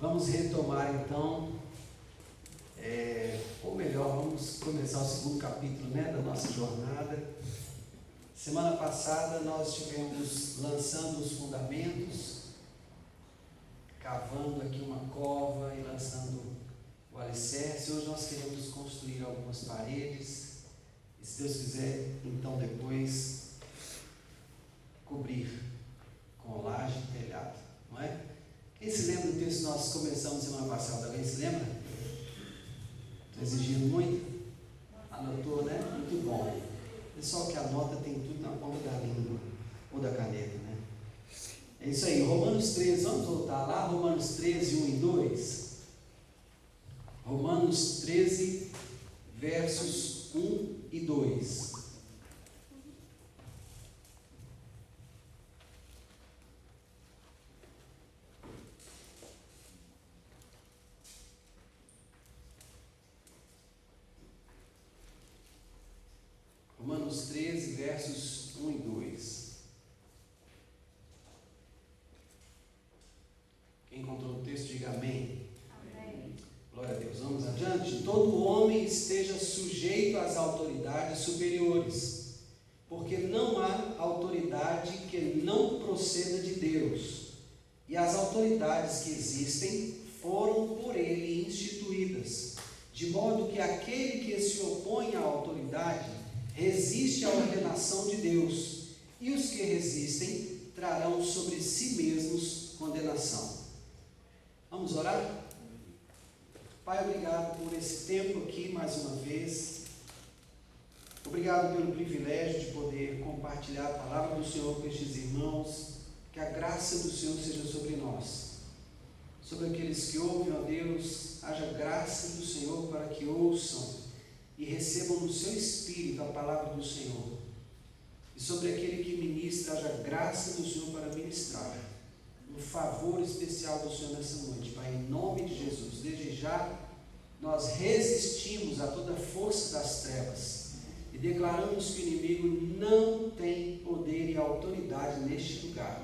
Vamos retomar então, ou melhor, vamos começar o segundo capítulo, da nossa jornada. Semana passada nós estivemos lançando os fundamentos, cavando aqui uma cova e lançando o alicerce. Hoje nós queremos construir algumas paredes e, se Deus quiser, então depois cobrir com laje e telhado, não é? Quem se lembra do texto que nós começamos semana passada? Alguém se lembra? Estou exigindo muito? Anotou, né? Muito bom. Pessoal que anota tem tudo na ponta da língua ou da caneta, né? É isso aí, Romanos 13, vamos voltar lá, Romanos 13, 1 e 2. Romanos 13, versos 1 e 2. Romanos 13, versos 1 e 2. Quem encontrou o texto, diga amém. Amém. Glória a Deus. Vamos adiante. Todo homem esteja sujeito às autoridades superiores, porque não há autoridade que não proceda de Deus, e as autoridades que existem foram por ele instituídas, de modo que aquele que se opõe à autoridade resiste à ordenação de Deus, e os que resistem trarão sobre si mesmos condenação. Vamos orar? Pai, obrigado por esse tempo aqui mais uma vez. Obrigado pelo privilégio de poder compartilhar a palavra do Senhor com estes irmãos. Que a graça do Senhor seja sobre nós, sobre aqueles que ouvem, ó Deus. Haja graça do Senhor para que ouçam e recebam no seu espírito a palavra do Senhor. E sobre aquele que ministra, haja graça do Senhor para ministrar. Um favor especial do Senhor nessa noite, Pai, em nome de Jesus. Desde já, nós resistimos a toda força das trevas e declaramos que o inimigo não tem poder e autoridade neste lugar.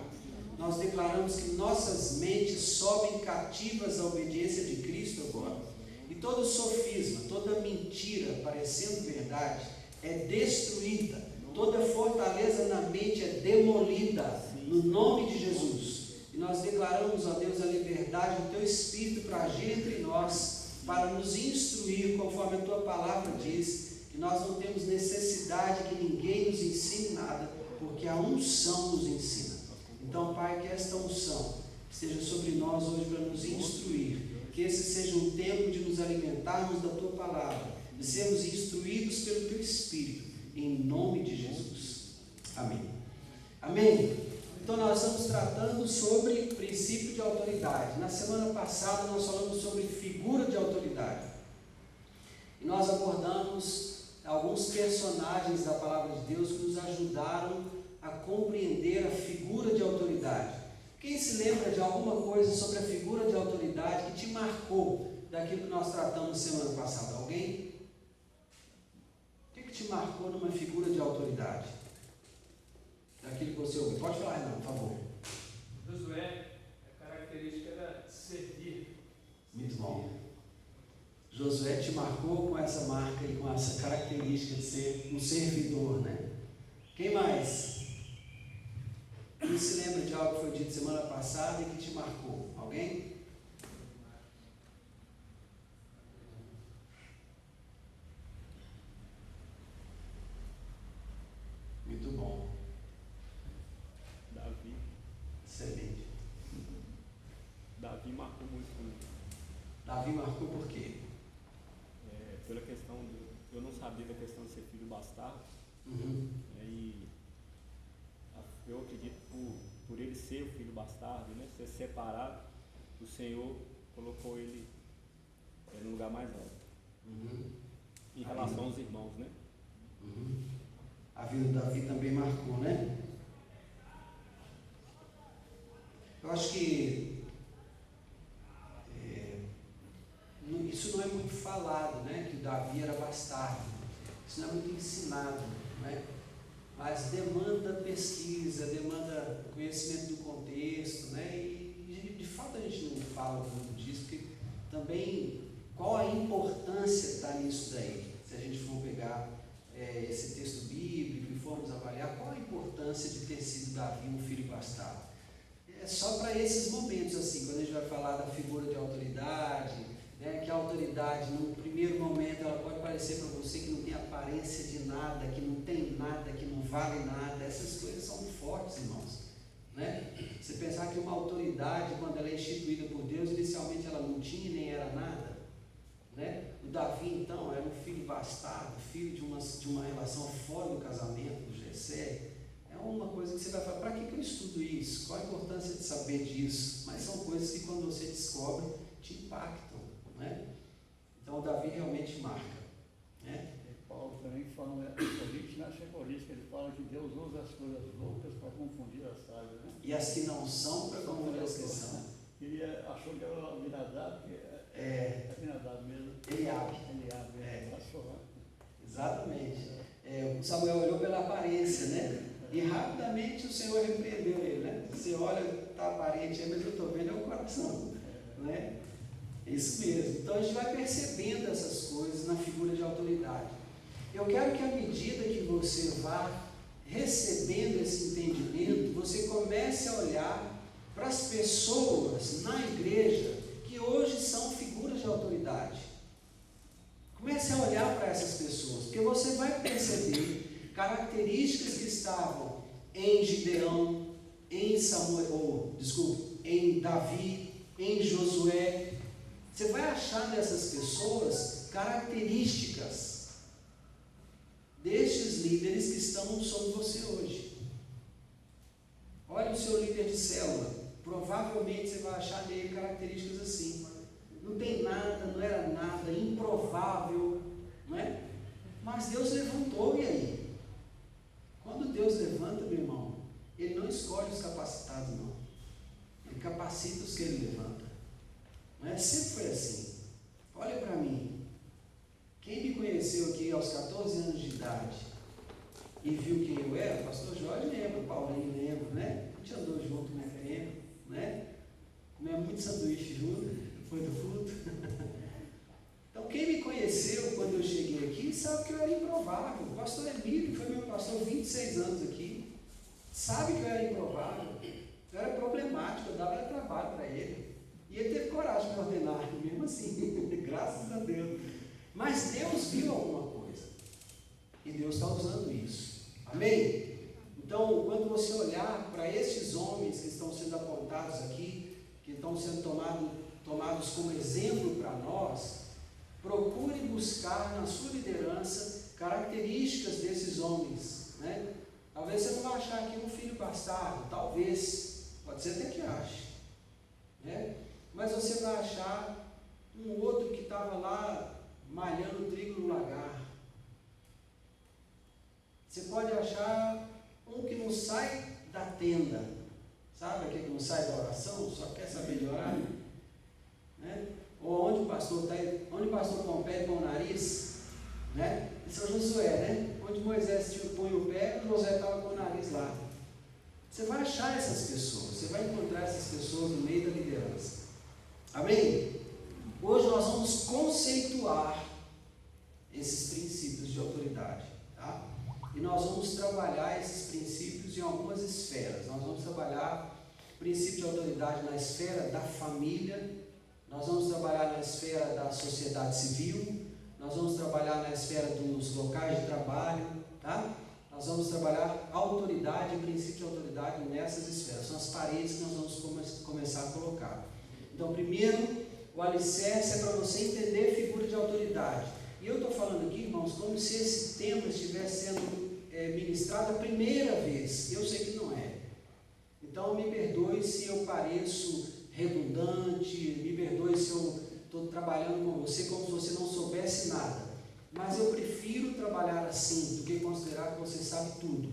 Nós declaramos que nossas mentes sobem cativas à obediência de Cristo agora. E todo sofisma, toda mentira parecendo verdade é destruída. Toda fortaleza na mente é demolida no nome de Jesus. E nós declaramos, ó Deus, a liberdade do Teu Espírito para agir entre nós, para nos instruir conforme a Tua palavra diz, que nós não temos necessidade que ninguém nos ensine nada, porque a unção nos ensina. Então, Pai, que esta unção esteja sobre nós hoje para nos instruir, que esse seja um tempo de nos alimentarmos da Tua palavra, de sermos instruídos pelo Teu Espírito, em nome de Jesus. Amém. Amém. Então nós estamos tratando sobre princípio de autoridade. Na semana passada nós falamos sobre figura de autoridade. E nós abordamos alguns personagens da palavra de Deus que nos ajudaram a compreender a figura de autoridade. Quem se lembra de alguma coisa sobre a figura de autoridade que te marcou daquilo que nós tratamos semana passada? Alguém? O que te marcou numa figura de autoridade? Daquilo que você ouviu. Pode falar, Renan, por favor. Josué, a característica era servir. Muito bom. Josué te marcou com essa marca e com essa característica de ser um servidor, né? Quem mais? Quem se lembra de algo que foi dito semana passada e que te marcou? Alguém? Muito bom. Davi. Excelente. Davi marcou muito comigo. Davi marcou por quê? Pela questão eu não sabia da questão de ser filho bastardo. E eu acredito por ele ser o filho bastardo, né, ser separado, o Senhor colocou ele no lugar mais alto. Em relação aos irmãos, né? A vida de Davi também marcou, né? Eu acho que isso não é muito falado, né? Que Davi era bastardo. Isso não é muito ensinado, né? Mas demanda pesquisa, demanda conhecimento do contexto, né? E de fato a gente não fala muito disso, porque também qual a importância que está nisso daí? Se a gente for pegar esse texto bíblico e formos avaliar, qual a importância de ter sido Davi um filho bastardo? É só para esses momentos, assim, quando a gente vai falar da figura de autoridade, né, que a autoridade, no primeiro momento, ela pode parecer para você que não tem aparência de nada, que não tem nada, que não vale nada. Essas coisas são fortes, irmãos. Né? Você pensar que uma autoridade, quando ela é instituída por Deus, inicialmente ela não tinha nem era nada. Né? O Davi, então, era um filho bastardo, filho de uma relação fora do casamento, do Jessé. É uma coisa que você vai falar, para que eu estudo isso? Qual a importância de saber disso? Mas são coisas que quando você descobre, te impactam. Né? Então o Davi realmente marca. Né? E Paulo também fala, Coríntios, na Coríntios, ele fala que Deus usa as coisas loucas para confundir as sábias. Né? E as que não são para confundir as que são. Ele achou que era Aminadab, que é Aminadab mesmo. Eliabe. Achou lá. Exatamente. Samuel olhou pela aparência, né? E rapidamente o Senhor repreendeu ele, né? Você olha, está aparente, mas eu estou vendo é o coração. Né? É isso mesmo. Então a gente vai percebendo essas coisas na figura de autoridade. Eu quero que à medida que você vá recebendo esse entendimento, você comece a olhar para as pessoas na igreja que hoje são figuras de autoridade. Comece a olhar para essas pessoas, porque você vai perceber características que estavam em Gideão, em Davi, em Josué. Você vai achar nessas pessoas características destes líderes que estão sobre você hoje. Olha o seu líder de célula, provavelmente você vai achar nele características assim. Não tem nada, não era nada, improvável, não é? Mas Deus levantou, e aí? Quando Deus levanta, meu irmão, Ele não escolhe os capacitados, não. Ele capacita os que Ele levanta. Não é? Sempre foi assim. Olha para mim. Quem me conheceu aqui aos 14 anos de idade e viu quem eu era, o pastor Jorge lembra, o Paulinho lembra, né? A gente andou junto na FM, né? Comemos muito sanduíche junto, foi do fruto. Então, quem me conheceu quando eu cheguei aqui, sabe que eu era improvável. O pastor Emílio, que foi meu pastor 26 anos aqui, sabe que eu era improvável. Eu era problemático, eu dava trabalho para ele. E ele teve coragem de me ordenar, mesmo assim, graças a Deus. Mas Deus viu alguma coisa. E Deus está usando isso. Amém? Então, quando você olhar para esses homens que estão sendo apontados aqui, que estão sendo tomados como exemplo para nós, procure buscar na sua liderança características desses homens. Né? Talvez você não vai achar aqui um filho bastardo, talvez, pode ser até que ache. Né? Mas você vai achar um outro que estava lá malhando trigo no lagar. Você pode achar um que não sai da tenda, sabe aquele que não sai da oração, só quer saber de orar? Né? Ou onde o pastor está, onde o pastor põe o pé e põe o nariz, né? Esse é o Josué, né? Onde Moisés põe o pé, o Josué estava com o nariz lá. Você vai achar essas pessoas, você vai encontrar essas pessoas no meio da liderança. Amém? Hoje nós vamos conceituar esses princípios de autoridade, tá? E nós vamos trabalhar esses princípios em algumas esferas. Nós vamos trabalhar o princípio de autoridade na esfera da família, nós vamos trabalhar na esfera da sociedade civil, nós vamos trabalhar na esfera dos locais de trabalho, tá? Nós vamos trabalhar autoridade e princípio de autoridade nessas esferas. São as paredes que nós vamos começar a colocar. Então, primeiro, o alicerce é para você entender a figura de autoridade. E eu estou falando aqui, irmãos, como se esse tema estivesse sendo ministrado a primeira vez. Eu sei que não é. Então, me perdoe se eu pareço redundante, me perdoe se eu estou trabalhando com você como se você não soubesse nada. Mas eu prefiro trabalhar assim do que considerar que você sabe tudo.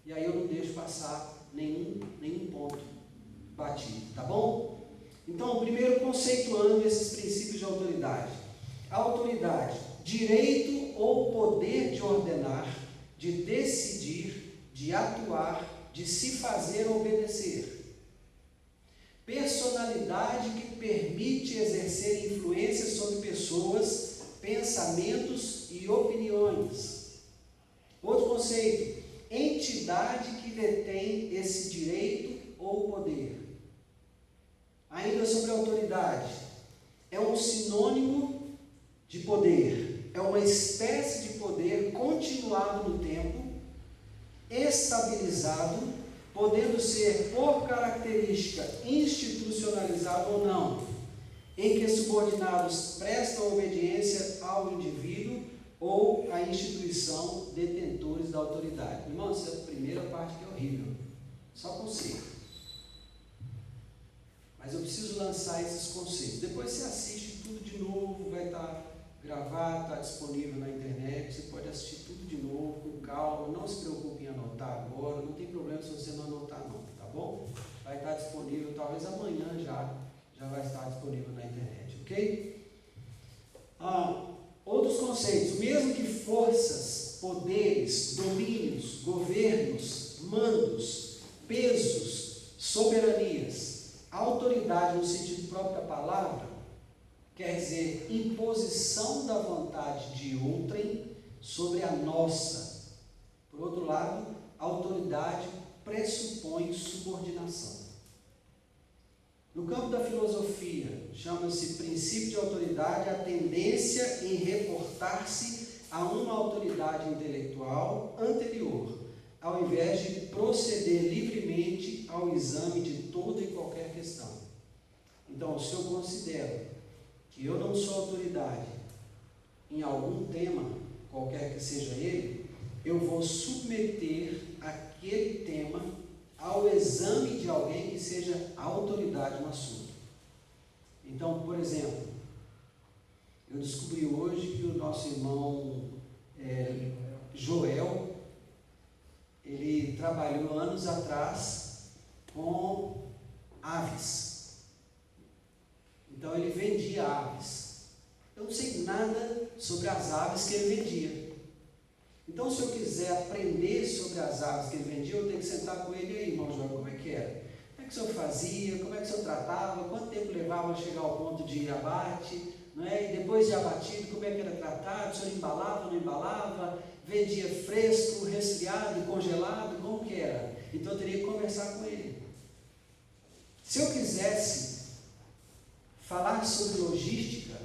E aí eu não deixo passar nenhum ponto batido, tá bom? Então, primeiro, conceituando esses princípios de autoridade. A autoridade, direito ou poder de ordenar, de decidir, de atuar, de se fazer obedecer. Personalidade que permite exercer influência sobre pessoas, pensamentos e opiniões. Outro conceito, entidade que detém esse direito ou poder. Ainda sobre autoridade, é um sinônimo de poder, é uma espécie de poder continuado no tempo, estabilizado, podendo ser por característica institucionalizado ou não, em que subordinados prestam obediência ao indivíduo ou à instituição detentores da autoridade. Irmão, essa é a primeira parte que é horrível, só conceito. Mas eu preciso lançar esses conceitos. Depois você assiste tudo de novo, vai estar gravado, está disponível na internet, você pode assistir tudo de novo, com calma, não se preocupe em anotar agora, não tem problema se você não anotar não, tá bom? Vai estar disponível, talvez amanhã já vai estar disponível na internet, ok? Outros conceitos, mesmo que forças, poderes, domínios, governos, mandos, pesos, soberanias, autoridade no sentido próprio da palavra, quer dizer, imposição da vontade de outrem sobre a nossa. Por outro lado, autoridade pressupõe subordinação. No campo da filosofia, chama-se princípio de autoridade a tendência em reportar-se a uma autoridade intelectual anterior, ao invés de proceder livremente ao exame de toda e qualquer questão. Então, se eu considero que eu não sou autoridade em algum tema, qualquer que seja ele, eu vou submeter aquele tema ao exame de alguém que seja autoridade no assunto. Então, por exemplo, eu descobri hoje que o nosso irmão Joel, ele trabalhou anos atrás com aves. Então ele vendia aves. Eu não sei nada sobre as aves que ele vendia. Então, se eu quiser aprender sobre as aves que ele vendia, eu tenho que sentar com ele. E aí, irmão João, como é que era? Como é que o senhor fazia? Como é que o senhor tratava? Quanto tempo levava a chegar ao ponto de abate? Não é? E depois de abatido, como é que era tratado? O senhor embalava ou não embalava? Vendia fresco, resfriado, congelado? Como que era? Então eu teria que conversar com ele. Se eu quisesse falar sobre logística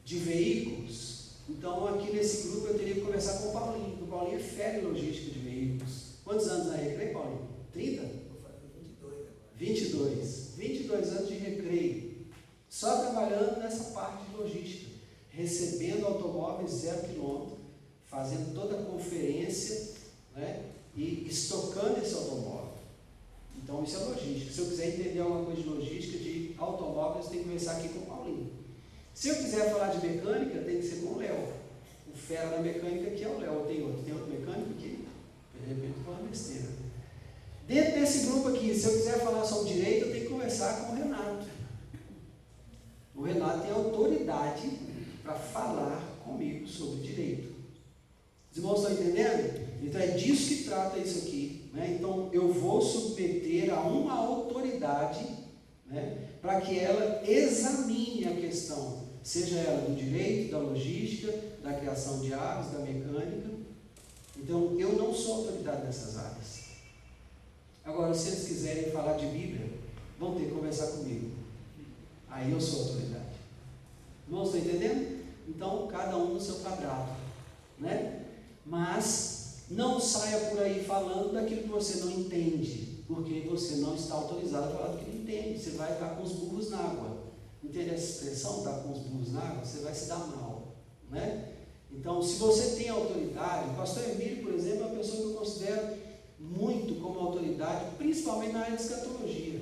de veículos, então aqui nesse grupo eu teria que conversar com o Paulinho, porque o Paulinho é fera em logística de veículos. Quantos anos na Recreio, Paulinho? 30? Vou fazer 22 agora. 22 anos de Recreio, só trabalhando nessa parte de logística, recebendo automóveis 0 km, fazendo toda a conferência, né, e estocando esse automóvel. Então isso é logística. Se eu quiser entender alguma coisa de logística de automóveis, eu tenho que conversar aqui com o Paulinho. Se eu quiser falar de mecânica, tem que ser com o Léo. O fera da mecânica aqui é o Léo. Tem outro mecânico aqui? De repente eu falo besteira. Dentro desse grupo aqui, se eu quiser falar sobre direito, eu tenho que conversar com o Renato. O Renato tem autoridade para falar comigo sobre direito. Os irmãos estão entendendo? Então é disso que trata isso aqui, né? Então eu vou submeter a uma autoridade, né, para que ela examine a questão, seja ela do direito, da logística, da criação de aves, da mecânica. Então eu não sou autoridade nessas áreas. Agora, se eles quiserem falar de Bíblia, vão ter que conversar comigo. Aí eu sou autoridade. Irmãos, estão entendendo? Então cada um no seu quadrado, né? Mas não saia por aí falando daquilo que você não entende, porque você não está autorizado a falar do que não entende. Você vai estar com os burros na água. Entende essa expressão, estar com os burros na água? Você vai se dar mal, né? Então, se você tem autoridade, o pastor Emílio, por exemplo, é uma pessoa que eu considero muito como autoridade, principalmente na área de escatologia.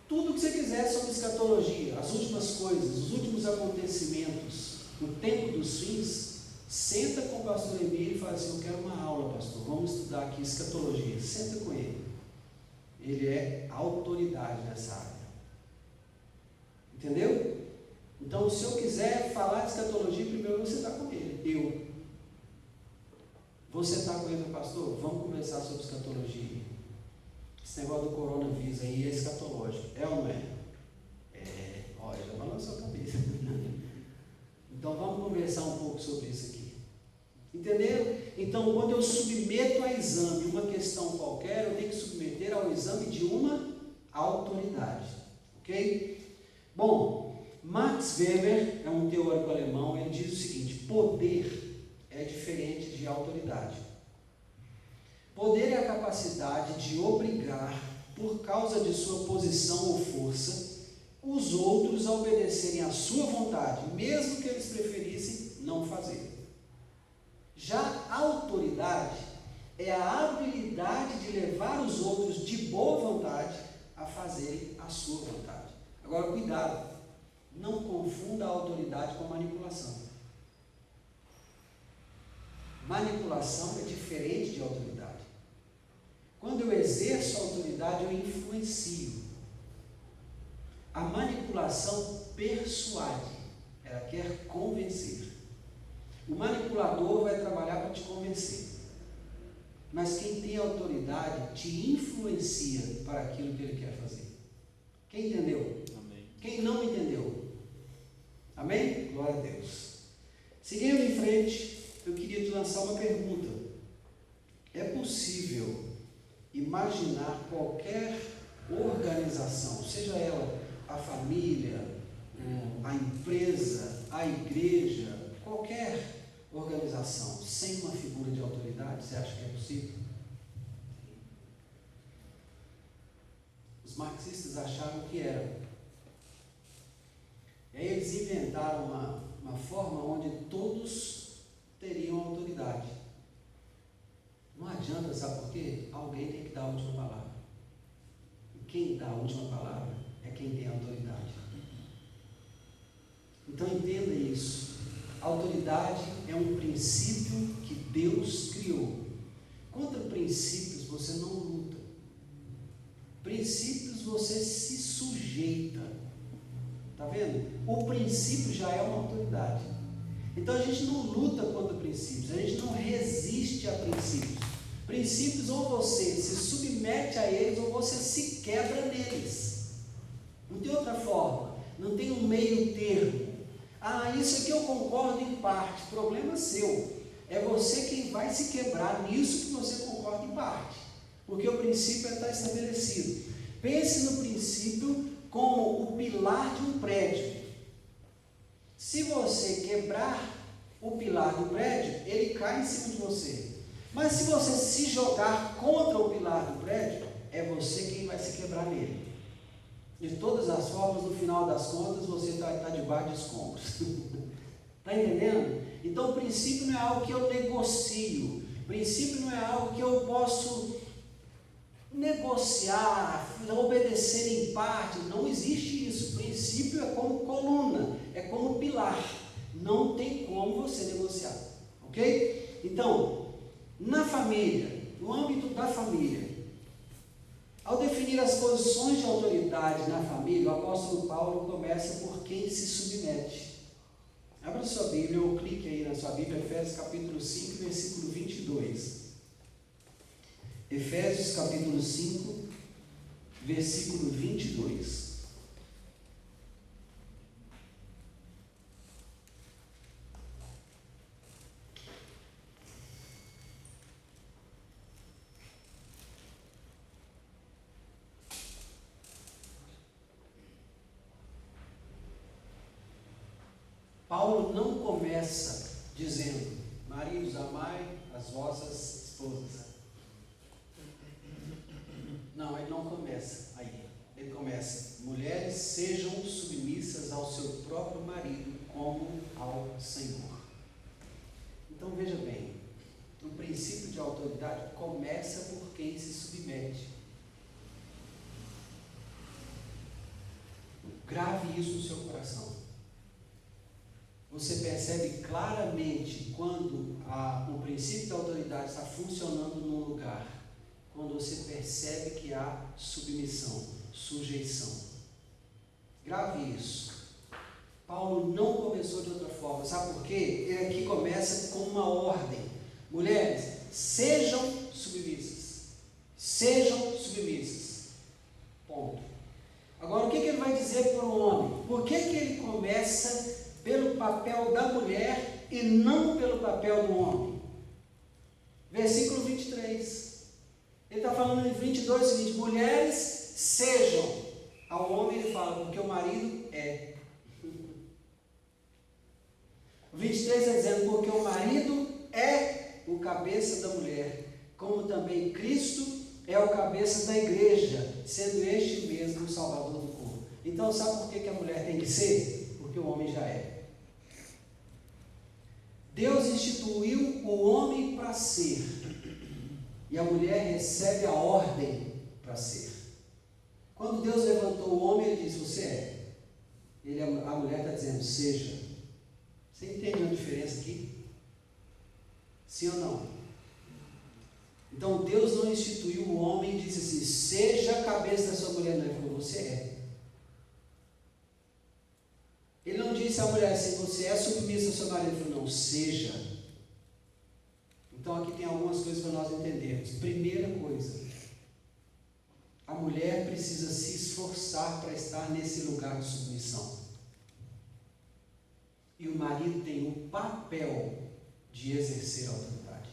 Tudo que você quiser sobre escatologia, as últimas coisas, os últimos acontecimentos, o tempo dos fins, senta com o pastor Emílio e fala assim: eu quero uma aula, pastor, vamos estudar aqui escatologia. Senta com ele. Ele é autoridade nessa área. Entendeu? Então, se eu quiser falar de escatologia, primeiro você está com ele. Eu. Você está com ele, pastor? Vamos conversar sobre escatologia. Esse negócio do coronavírus aí é escatológico. É ou não é? É. Olha, já balançou a cabeça. Então vamos conversar um pouco sobre isso aqui. Entenderam? Então, quando eu submeto a exame uma questão qualquer, eu tenho que submeter ao exame de uma autoridade. Ok? Bom, Max Weber é um teórico alemão, ele diz o seguinte: poder é diferente de autoridade. Poder é a capacidade de obrigar, por causa de sua posição ou força, os outros a obedecerem à sua vontade, mesmo que eles preferissem não fazer. Já a autoridade é a habilidade de levar os outros de boa vontade a fazerem a sua vontade. Agora, cuidado, não confunda a autoridade com manipulação. Manipulação é diferente de autoridade. Quando eu exerço a autoridade, eu influencio. A manipulação persuade, ela quer convencer. O manipulador vai trabalhar para te convencer. Mas quem tem autoridade te influencia para aquilo que ele quer fazer. Quem entendeu? Amém. Quem não entendeu? Amém? Glória a Deus. Seguindo em frente, eu queria te lançar uma pergunta. É possível imaginar qualquer organização, seja ela a família, a empresa, a igreja, qualquer organização, sem uma figura de autoridade? Você acha que é possível? Os marxistas acharam que era. E aí eles inventaram uma forma onde todos teriam autoridade. Não adianta, sabe por quê? Alguém tem que dar a última palavra. E quem dá a última palavra é quem tem a autoridade. Então entenda isso. A autoridade é um princípio que Deus criou. Contra princípios você não luta. Princípios você se sujeita. Está vendo? O princípio já é uma autoridade. Então a gente não luta contra princípios, a gente não resiste a princípios. Princípios, ou você se submete a eles, ou você se quebra neles. Não tem outra forma, não tem um meio termo. Ah, isso aqui eu concordo em parte, problema seu. É você quem vai se quebrar nisso que você concorda em parte. Porque o princípio está estabelecido. Pense no princípio como o pilar de um prédio. Se você quebrar o pilar do prédio, ele cai em cima de você. Mas se você se jogar contra o pilar do prédio, é você quem vai se quebrar nele. De todas as formas, no final das contas, você está debaixo de escombros. Está entendendo? Então, o princípio não é algo que eu negocio. O princípio não é algo que eu posso negociar, obedecer em parte. Não existe isso. O princípio é como coluna, é como pilar. Não tem como você negociar. Ok? Então, na família, no âmbito da família, ao definir as posições de autoridade na família, o apóstolo Paulo começa por quem se submete. Abra sua Bíblia ou clique aí na sua Bíblia, Efésios capítulo 5, versículo 22. Efésios capítulo 5, versículo 22. Paulo não começa dizendo: maridos, amai as vossas esposas. Não, ele não começa aí. Ele começa: mulheres, sejam submissas ao seu próprio marido como ao Senhor. Então veja bem, o princípio de autoridade começa por quem se submete. Grave isso no seu coração. Você percebe claramente quando o princípio da autoridade está funcionando num lugar, quando você percebe que há submissão, sujeição. Grave isso. Paulo não começou de outra forma, sabe por quê? Ele aqui começa com uma ordem: mulheres, sejam submissas. Sejam submissas. dizer para o homem, por que ele começa pelo papel da mulher e não pelo papel do homem? Versículo 23. Ele está falando em 22 o seguinte: mulheres sejam. Ao homem ele fala, porque o marido é. O 23 está dizendo, porque o marido é o cabeça da mulher, como também Cristo é o cabeça da igreja, sendo este mesmo o salvador do corpo. Então, sabe por que a mulher tem que ser? Porque o homem já é. Deus instituiu o homem para ser, e a mulher recebe a ordem para ser. Quando Deus levantou o homem, ele disse, você é. A mulher está dizendo, seja. Você entende a diferença aqui? Sim ou não? Então Deus não instituiu o homem e disse assim, seja a cabeça da sua mulher, não. Ele falou, você é. Ele não disse à mulher assim, você é submissa ao seu marido. Ele falou, não, seja. Então aqui tem algumas coisas para nós entendermos. Primeira coisa, a mulher precisa se esforçar para estar nesse lugar de submissão. E o marido tem o papel de exercer a autoridade.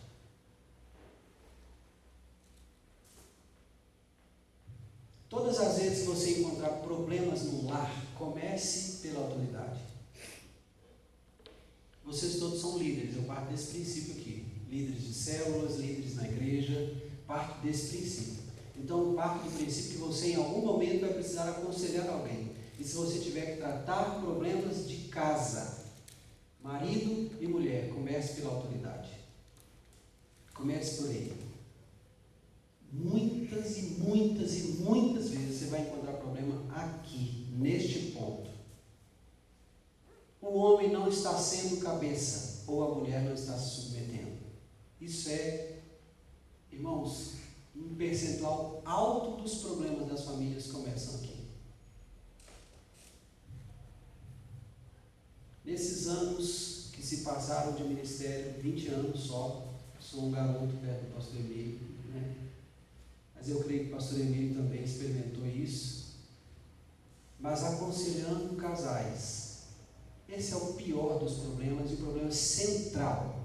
Todas as vezes que você encontrar problemas no lar, comece pela autoridade. Vocês todos são líderes, eu parto desse princípio aqui. Líderes de células, líderes na igreja, parto desse princípio. Então eu parto do princípio que você em algum momento vai precisar aconselhar alguém. E se você tiver que tratar problemas de casa, marido e mulher, comece pela autoridade. Comece por ele. Muitas e muitas e muitas vezes você vai encontrar problema aqui, neste ponto. O homem não está sendo cabeça, ou a mulher não está se submetendo. Isso é, irmãos, um percentual alto dos problemas das famílias começam aqui. Nesses anos que se passaram de ministério, 20 anos só, sou um garoto perto do pastor Emílio, né? Mas eu creio que o pastor Emílio também experimentou isso. Mas aconselhando casais, esse é o pior dos problemas, e o problema central.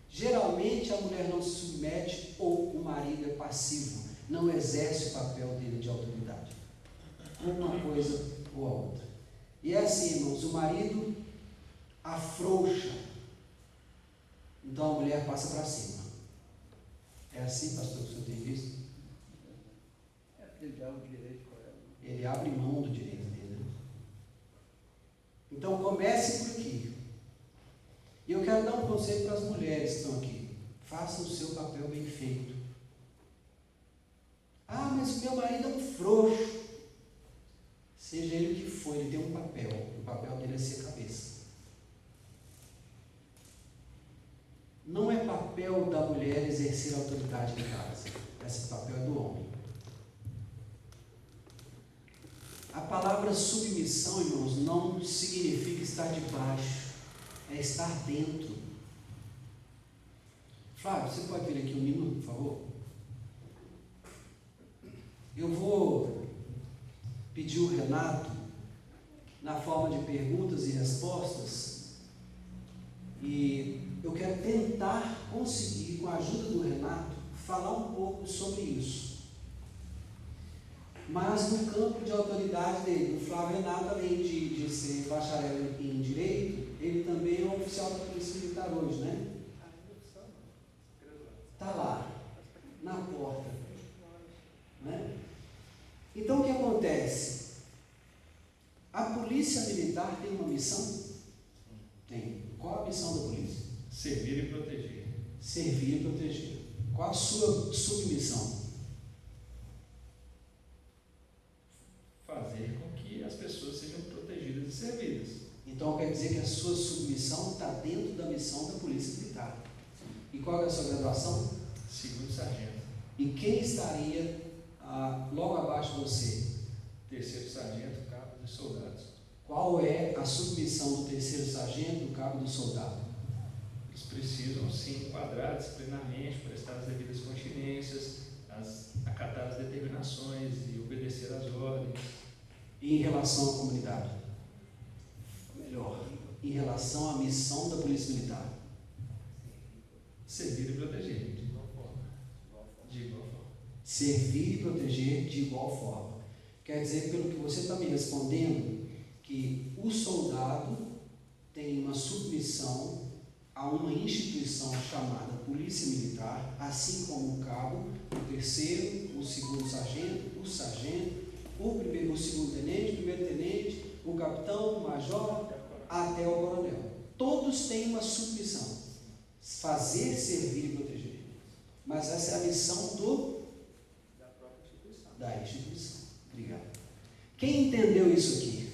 Geralmente a mulher não se submete ou o marido é passivo, não exerce o papel dele de autoridade. Uma coisa ou a outra. E é assim, irmãos, o marido afrouxa, então a mulher passa para cima. É assim, pastor, que o senhor tem visto? Ele dá o direito para ela. Ele abre mão do direito dele. Então comece por aqui. E eu quero dar um conselho para as mulheres que estão aqui. Faça o seu papel bem feito. Ah, mas o meu marido é um frouxo. Seja ele o que for, ele tem um papel. O papel dele é ser cabeça. Não é papel da mulher exercer a autoridade em casa. Esse papel é do homem. A palavra submissão, irmãos, não significa estar debaixo. É estar dentro. Flávio, você pode vir aqui um minuto, por favor? Eu vou pedir o Renato, na forma de perguntas e respostas, e eu quero tentar conseguir, com a ajuda do Renato, falar um pouco sobre isso. Mas no campo de autoridade dele, o Flávio Renato, além de ser bacharel em Direito, ele também é um oficial da Polícia Militar hoje, né? Está lá, na porta. Né? Então o que acontece? A Polícia Militar tem uma missão? Tem. Qual a missão da polícia? Servir e proteger. Servir e proteger. Qual a sua submissão? Fazer com que as pessoas sejam protegidas e servidas. Então quer dizer que a sua submissão está dentro da missão da Polícia Militar. E qual é a sua graduação? Segundo sargento. E quem estaria logo abaixo de você? Terceiro sargento, cabo e soldados. Qual é a submissão do terceiro sargento, do cabo e do soldado? Eles precisam se enquadrar disciplinarmente, prestar as devidas continências, acatar as determinações e obedecer às ordens. E em relação à comunidade? Melhor, em relação à missão da Polícia Militar? Servir e proteger. De igual forma. Servir e proteger de igual forma. Quer dizer, pelo que você está me respondendo, que o soldado tem uma submissão a uma instituição chamada Polícia Militar, assim como o cabo, o terceiro, o segundo sargento, o sargento, o primeiro, o segundo tenente, o primeiro tenente, o capitão, o major, até o coronel. Todos têm uma submissão: fazer, servir e proteger. Mas essa é a missão Da própria instituição. da instituição. Obrigado. Quem entendeu isso aqui?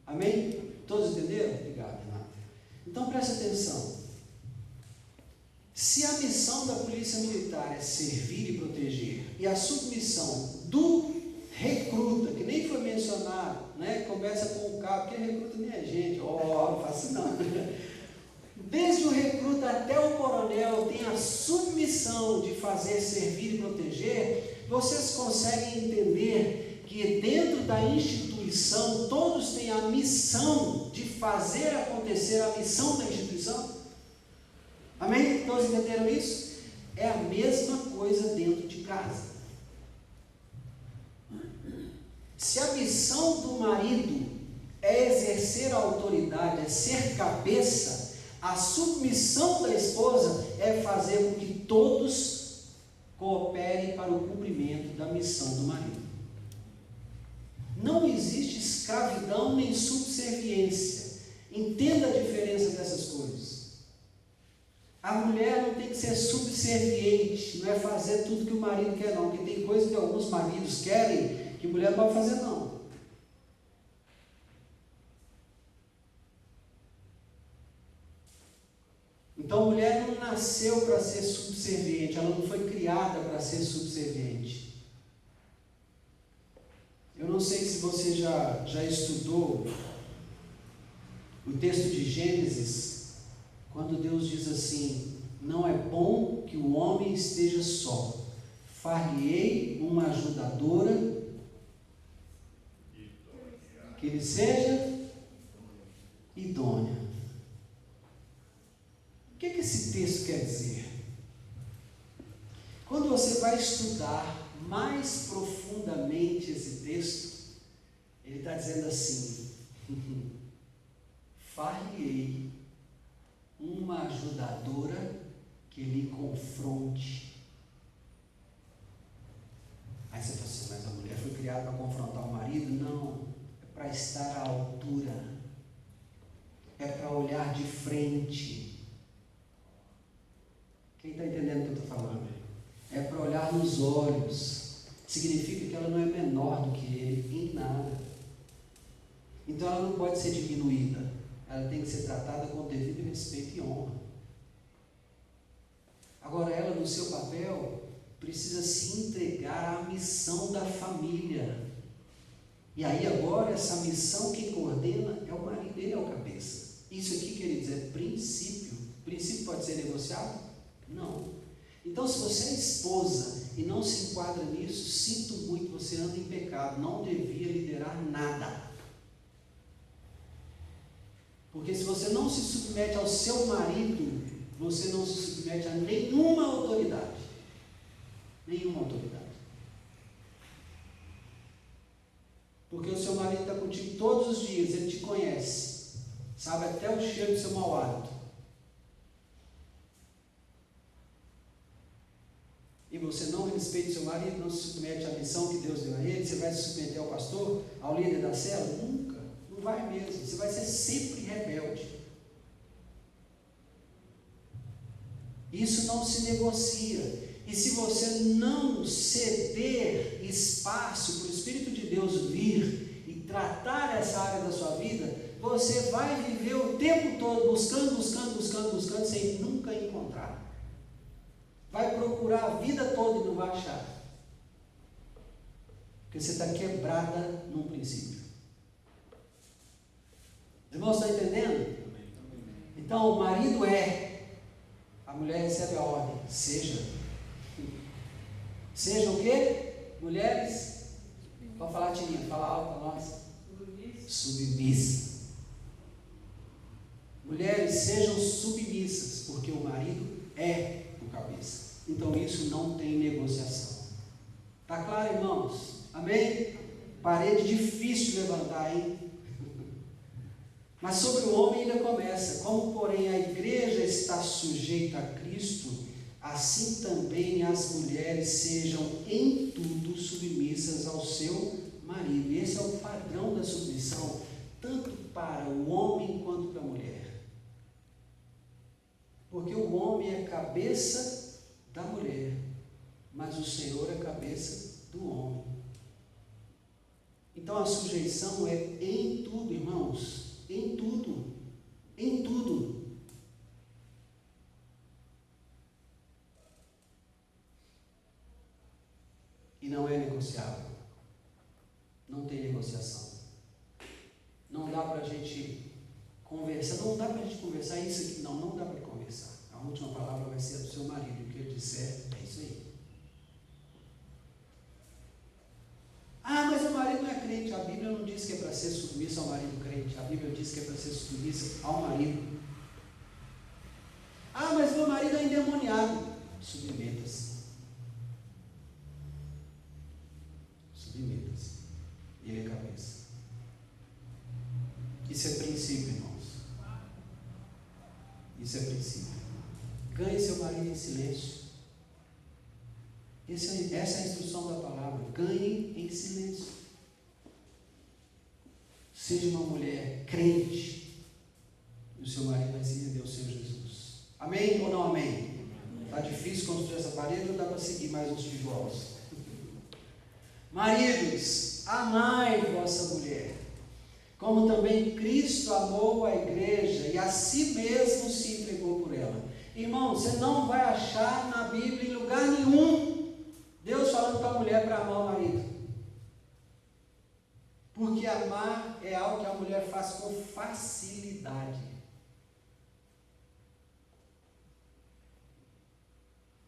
Amém? Todos entenderam? Obrigado, Renato. Então preste atenção. Se a missão da Polícia Militar é servir e proteger, e a submissão do recruta, que nem foi mencionado, né? Começa com o cabo, porque recruta nem é gente, não faço não. Desde o recruta até o coronel tem a submissão de fazer, servir e proteger. Vocês conseguem entender que dentro da instituição todos têm a missão de fazer acontecer a missão da instituição? Amém? Todos entenderam isso? É a mesma coisa dentro de casa. Se a missão do marido é exercer a autoridade, é ser cabeça, a submissão da esposa é fazer com que todos cooperem para o cumprimento da missão do marido. Não existe escravidão nem subserviência. Entenda a diferença dessas coisas. A mulher não tem que ser subserviente, não é fazer tudo que o marido quer não, porque tem coisa que alguns maridos querem que a mulher não pode fazer não. Então a mulher não nasceu para ser subserviente, ela não foi criada para ser subserviente. Eu não sei se você já estudou o texto de Gênesis, quando Deus diz assim: não é bom que o homem esteja só, far-lhe-ei uma ajudadora que ele seja idônea. O que esse texto quer dizer? Quando você vai estudar mais profundamente esse texto, ele está dizendo assim: far-lhe-ei uma ajudadora que lhe confronte. Aí você fala assim: mas a mulher foi criada para confrontar o marido? Não, é para estar à altura, é para olhar de frente. Quem está entendendo o que eu estou falando? É para olhar nos olhos. Significa que ela não é menor do que ele em nada. Então ela não pode ser diminuída. Ela tem que ser tratada com devido respeito e honra. Agora ela, no seu papel, precisa se entregar à missão da família. E aí agora essa missão quem coordena é o marido, ele é o cabeça. Isso aqui quer dizer princípio. Princípio pode ser negociado? Não. Então, se você é esposa e não se enquadra nisso, sinto muito, você anda em pecado, não devia liderar nada. Porque se você não se submete ao seu marido, você não se submete a nenhuma autoridade. Nenhuma autoridade. Porque o seu marido está contigo todos os dias, ele te conhece, sabe até o cheiro do seu mau hálito. E você não respeita o seu marido, não se submete à missão que Deus deu a ele, você vai se submeter ao pastor, ao líder da célula? Nunca, não vai mesmo, você vai ser sempre rebelde. Isso não se negocia. E se você não ceder espaço para o Espírito de Deus vir e tratar essa área da sua vida, você vai viver o tempo todo buscando, sem nunca encontrar. Vai procurar a vida toda e não vai achar. Porque você está quebrada num princípio. Os irmãos estão entendendo? Então o marido a mulher recebe a ordem: sejam o quê? Mulheres Pode falar, Tininha, fala alto para nós. Submissa. Mulheres, sejam submissas, porque o marido é o cabeça. Então isso não tem negociação. Está claro, irmãos? Amém? Parede difícil de levantar, hein? Mas sobre o homem ainda começa. Como, porém, a igreja está sujeita a Cristo, assim também as mulheres sejam em tudo submissas ao seu marido. E esse é o padrão da submissão, tanto para o homem quanto para a mulher. Porque o homem é cabeça da mulher, mas o Senhor é cabeça do homem. Então a sujeição é em tudo, irmãos, em tudo, em tudo. E não é negociável, não tem negociação. Não dá para a gente conversar, não dá para a gente conversar isso aqui, não dá para conversar. A última palavra vai ser do seu marido, o que ele disser é isso aí. Ah, mas o marido não é crente. A Bíblia não diz que é para ser submissa ao marido crente. A Bíblia diz que é para ser submissa ao marido. Ah, mas meu marido é endemoniado. Submeta-se. Submeta-se. Ele é cabeça. Isso é princípio, irmãos. Isso é princípio. Ganhe seu marido em silêncio. Essa é a instrução da palavra. Ganhe em silêncio. Seja uma mulher crente. E o seu marido vai se render ao Senhor Jesus. Amém ou não amém? Está difícil construir essa parede ou dá para seguir mais uns tijolos? Maridos, amai vossa mulher, como também Cristo amou a igreja e a si mesmo se entregou por ela. Irmão, você não vai achar na Bíblia em lugar nenhum Deus falando para a mulher para amar o marido. Porque amar é algo que a mulher faz com facilidade.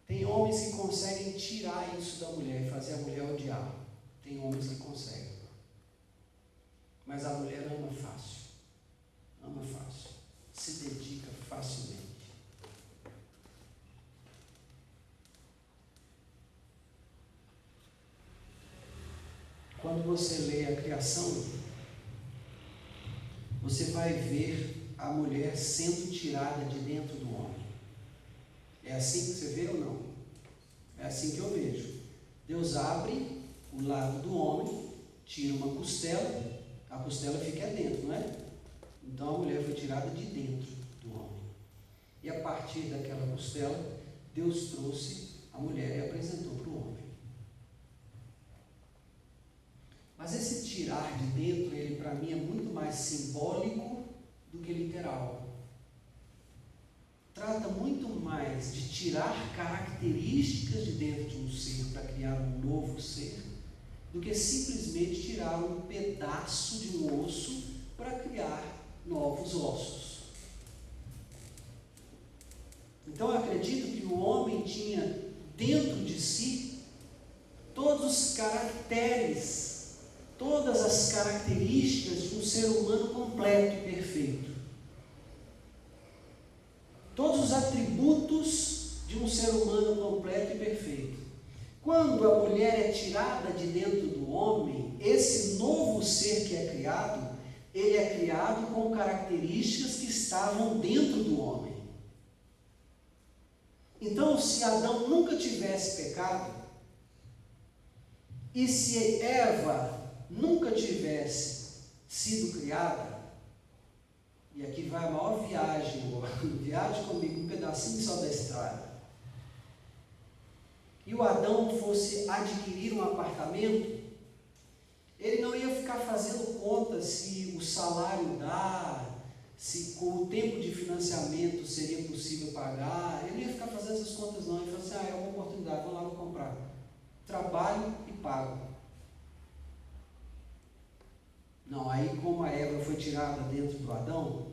Tem homens que conseguem tirar isso da mulher e fazer a mulher odiar. Tem homens que conseguem. Mas a mulher ama fácil. Ama fácil. Se dedica facilmente. Quando você lê a criação, você vai ver a mulher sendo tirada de dentro do homem. É assim que você vê ou não? É assim que eu vejo. Deus abre o lado do homem, tira uma costela, a costela fica dentro, não é? Então a mulher foi tirada de dentro do homem. E a partir daquela costela, Deus trouxe a mulher e apresentou para o homem. Mas esse tirar de dentro, ele para mim é muito mais simbólico do que literal. Trata muito mais de tirar características de dentro de um ser para criar um novo ser, do que simplesmente tirar um pedaço de um osso para criar novos ossos. Então eu acredito que o homem tinha dentro de si todos os caracteres, todas as características de um ser humano completo e perfeito. Todos os atributos de um ser humano completo e perfeito. Quando a mulher é tirada de dentro do homem, esse novo ser que é criado, ele é criado com características que estavam dentro do homem. Então, se Adão nunca tivesse pecado, e se Eva nunca tivesse sido criada, e aqui vai a maior viagem agora, viagem comigo, um pedacinho só da estrada, e o Adão fosse adquirir um apartamento, ele não ia ficar fazendo conta se o salário dá, se com o tempo de financiamento seria possível pagar, ele não ia ficar fazendo essas contas não, ele falou assim, é uma oportunidade, vou lá, vou comprar, trabalho e pago. Não, aí como a Eva foi tirada dentro do Adão,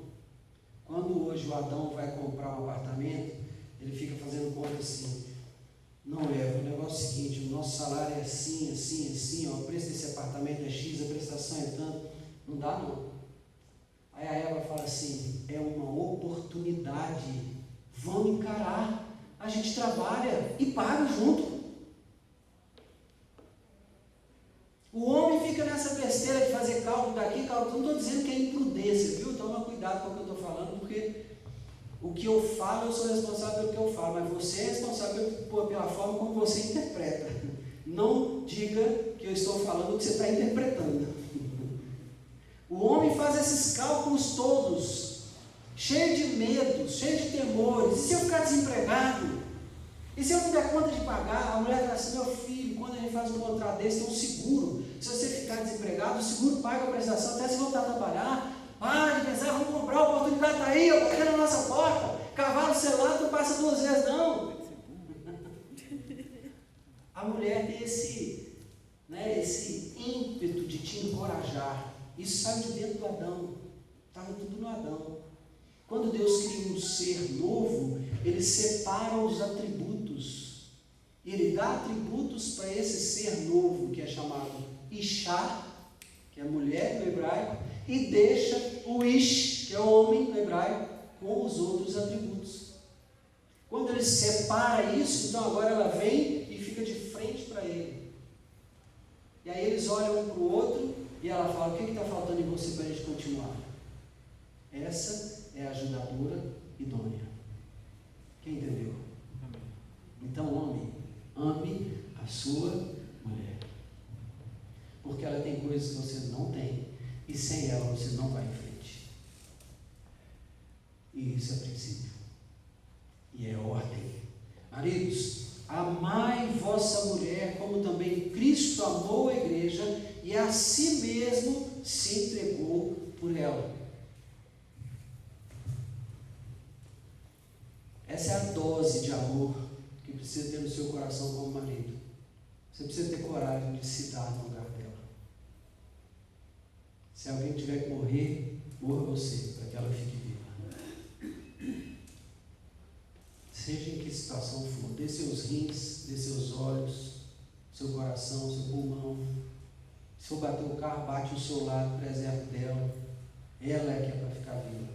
quando hoje o Adão vai comprar um apartamento, ele fica fazendo conta assim, Não leva. O negócio é o seguinte: o nosso salário é assim, assim, assim, ó, o preço desse apartamento é X, a prestação é tanto. Não dá, não. Aí a Eva fala assim: é uma oportunidade, vamos encarar. A gente trabalha e paga junto. O homem fica nessa besteira de fazer cálculo daqui, cálculo. Não estou dizendo que é imprudência, viu? Toma cuidado com o que eu estou falando, porque o que eu falo, eu sou responsável pelo que eu falo, mas você é responsável pela forma como você interpreta. Não diga que eu estou falando o que você está interpretando. O homem faz esses cálculos todos, cheio de medos, cheio de temores. E se eu ficar desempregado? E se eu não der conta de pagar? A mulher fala assim: meu filho, quando a gente faz um contrato desse, tem um seguro. Se você ficar desempregado, o seguro paga a prestação até você voltar a trabalhar. Para de pensar, vamos comprar, a oportunidade está aí, batendo na nossa porta. Cavalo selado não passa 2 vezes, não. A mulher tem esse ímpeto de te encorajar. Isso saiu de dentro do Adão. Estava tudo no Adão. Quando Deus cria um ser novo, Ele separa os atributos. Ele dá atributos para esse ser novo, que é chamado Ishá, que é mulher no hebraico, e deixa o Ish, que é homem no hebraico, com os outros atributos. Quando Ele separa isso, então agora ela vem e fica de frente para Ele. E aí eles olham um para o outro e ela fala: o que está faltando em você para a gente continuar? Essa é a ajudadora idônea. Quem entendeu? Amém. Então, homem, ame a sua mulher, porque ela tem coisas que você não tem, e sem ela você não vai em frente. E isso é princípio, e é ordem. Maridos, amai vossa mulher como também Cristo amou a igreja e a si mesmo se entregou por ela. Essa é a dose de amor que precisa ter no seu coração como marido. Você precisa ter coragem de se dar no lugar dela. Se alguém tiver que morrer, morra você, para que ela fique viva. Seja em que situação for, dê seus rins, dê seus olhos, seu coração, seu pulmão. Se for bater o carro, bate o seu lado, preserve dela. Ela é que é para ficar viva.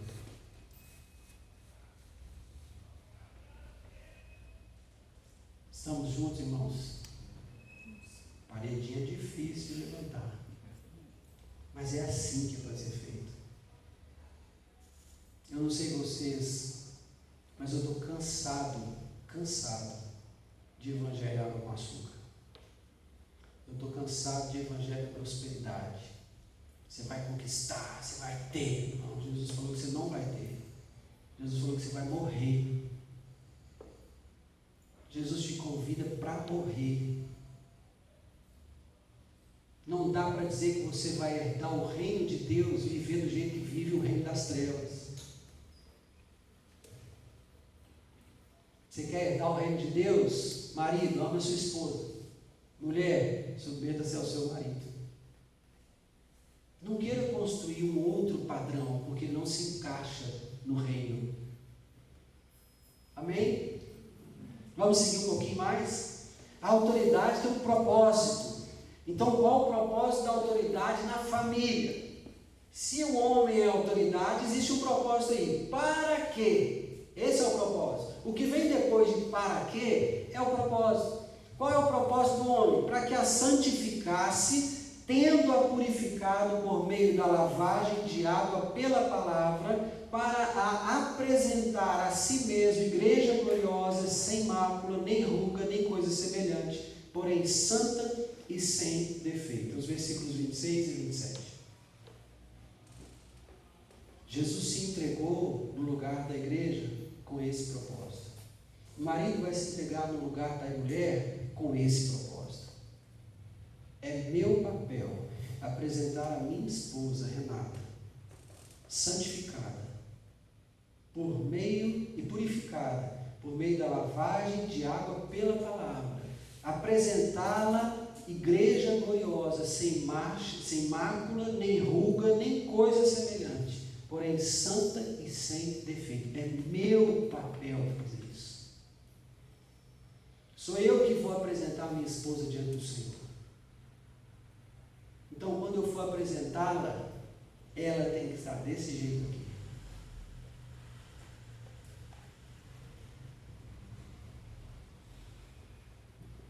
Estamos juntos, irmãos? Paredinha é difícil de levantar, mas é assim que vai ser feito. Eu não sei vocês, mas eu estou cansado de evangelho água com açúcar. Eu estou cansado de evangelho prosperidade. Você vai conquistar, você vai ter. Não, Jesus falou que você não vai ter. Jesus falou que você vai morrer. Jesus te convida para morrer. Não dá para dizer que você vai herdar o reino de Deus e viver do jeito que vive o reino das trevas. Você quer herdar o reino de Deus? Marido, ama a sua esposa. Mulher, submeta-se ao seu marido. Não queira construir um outro padrão, porque não se encaixa no reino. Amém? Vamos seguir um pouquinho mais? A autoridade tem um propósito. Então, qual o propósito da autoridade na família? Se o homem é autoridade, existe um propósito aí. Para quê? Esse é o propósito. O que vem depois de para quê é o propósito. Qual é o propósito do homem? Para que a santificasse, tendo-a purificado por meio da lavagem de água pela palavra, para a apresentar a si mesmo igreja gloriosa, sem mácula, nem ruga, nem coisa semelhante, porém santa e sem defeito. Os versículos 26 e 27. Jesus se entregou no lugar da igreja com esse propósito. O marido vai se entregar no lugar da mulher com esse propósito. É meu papel apresentar a minha esposa, Renata, santificada, por meio e purificada, por meio da lavagem de água pela palavra, apresentá-la igreja gloriosa, sem mácula, nem ruga, nem coisa semelhante, porém santa e sem defeito. É meu papel fazer isso. Sou eu que vou apresentar minha esposa diante do Senhor. Então, quando eu for apresentá-la, ela tem que estar desse jeito aqui.